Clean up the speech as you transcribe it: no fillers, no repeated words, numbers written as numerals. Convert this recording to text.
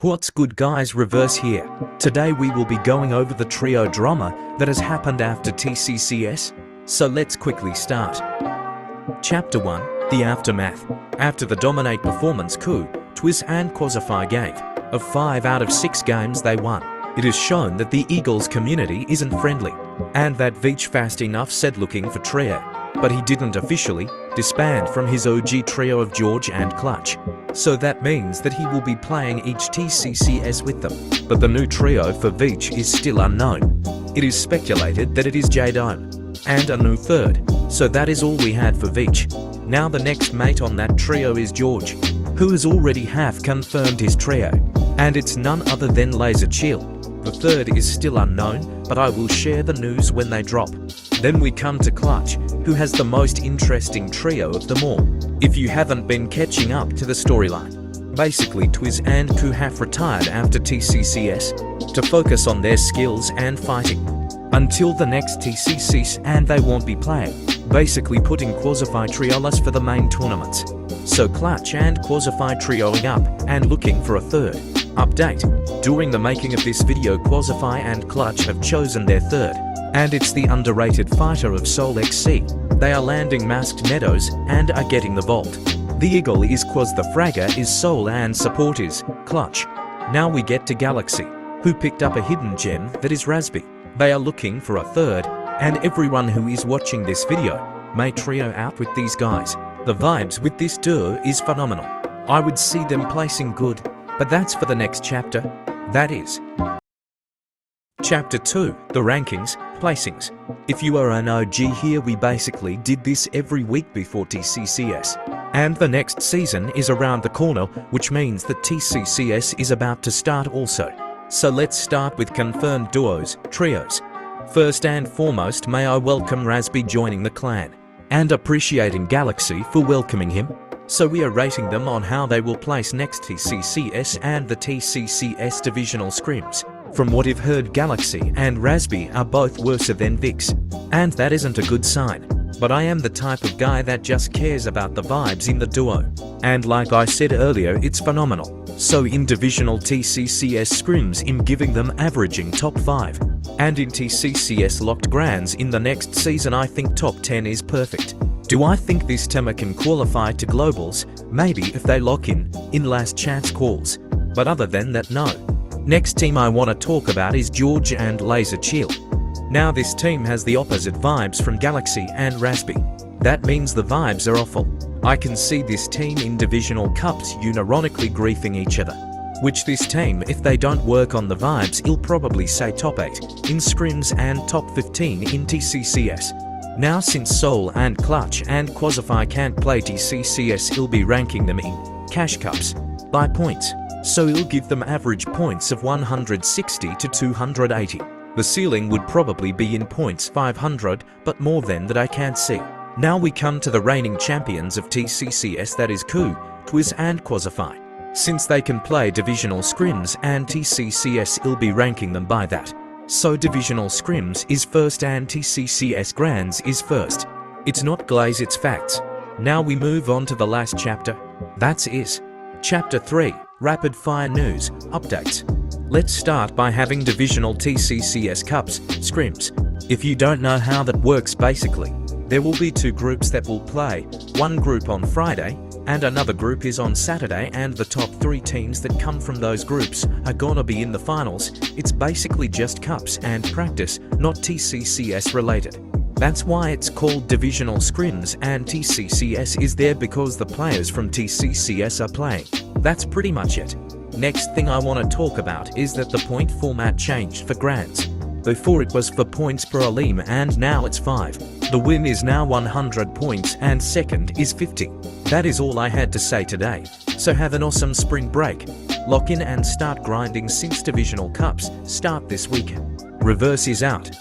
What's good guys, Reverse here. Today we will be going over the trio drama that has happened after TCCS, so let's quickly start. Chapter 1, The Aftermath. After the dominate performance Twiz and Quasify gave, of 5 out of 6 games they won, it is shown that the Eagles community isn't friendly, and that Veach fast enough said looking for trio, but he didn't officially disband from his OG trio of George and Clutch. So that means that he will be playing each TCCS with them, but the new trio for Veach is still unknown. It is speculated that it is J-Dome, and a new third, so that is all we had for Veach. Now the next mate on that trio is George, who has already half confirmed his trio, and it's none other than Laser Chill. The third is still unknown, but I will share the news when they drop. Then we come to Clutch, who has the most interesting trio of them all. If you haven't been catching up to the storyline, basically Twiz and Ku have retired after TCCS to focus on their skills and fighting until the next TCCs, and they won't be playing, basically putting Quasify triolas for the main tournaments. So Clutch and Quasify trioing up and looking for a third. Update. During the making of this video, Quasify and Clutch have chosen their third, and it's the underrated fighter of Soul XC. They are landing Masked Meadows and are getting the vault. The Eagle is Quaz, the Fragger is Soul, and support is Clutch. Now we get to Galaxy, who picked up a hidden gem that is Raspy. They are looking for a third, and everyone who is watching this video may trio out with these guys. The vibes with this duo is phenomenal. I would see them placing good, but that's for the next chapter. That is Chapter 2, The Rankings, Placings. If you are an OG here, we basically did this every week before TCCS. And the next season is around the corner, which means that TCCS is about to start also. So let's start with confirmed duos, trios. First and foremost, may I welcome Raspy joining the clan, and appreciating Galaxy for welcoming him. So we are rating them on how they will place next TCCS and the TCCS divisional scrims. From what I've heard, Galaxy and Raspy are both worse than Vix, and that isn't a good sign. But I am the type of guy that just cares about the vibes in the duo, and like I said earlier, it's phenomenal. So in divisional TCCS scrims, I'm giving them averaging top 5, and in TCCS locked grands in the next season, I think top 10 is perfect. Do I think this team can qualify to globals? Maybe if they lock in last chance calls, but other than that, no. Next team I want to talk about is George and Laser Chill. Now this team has the opposite vibes from Galaxy and Raspy. That means the vibes are awful. I can see this team in divisional cups unironically griefing each other. Which this team, if they don't work on the vibes, it'll probably say top 8 in scrims and top 15 in TCCS. Now since Soul and Clutch and Quasify can't play TCCS, it'll be ranking them in cash cups by points. So it'll give them average points of 160 to 280. The ceiling would probably be in points 500, but more than that I can't see. Now we come to the reigning champions of TCCS, that is Ku, Twiz and Quasify. Since they can play divisional scrims and TCCS, it'll be ranking them by that. So divisional scrims is first and TCCS grands is first. It's not glaze, it's facts. Now we move on to the last chapter. That's Chapter 3, Rapid Fire News, Updates. Let's start by having divisional TCCS cups, scrims. If you don't know how that works, basically, there will be 2 groups that will play, one group on Friday, and another group is on Saturday, and the top 3 teams that come from those groups are gonna be in the finals. It's basically just cups and practice, not TCCS related. That's why it's called divisional scrims, and TCCS is there because the players from TCCS are playing. That's pretty much it. Next thing I want to talk about is that the point format changed for grands. Before it was for points per alim, and now it's 5. The win is now 100 points and second is 50. That is all I had to say today. So have an awesome spring break. Lock in and start grinding since divisional cups start this weekend. Reverse is out.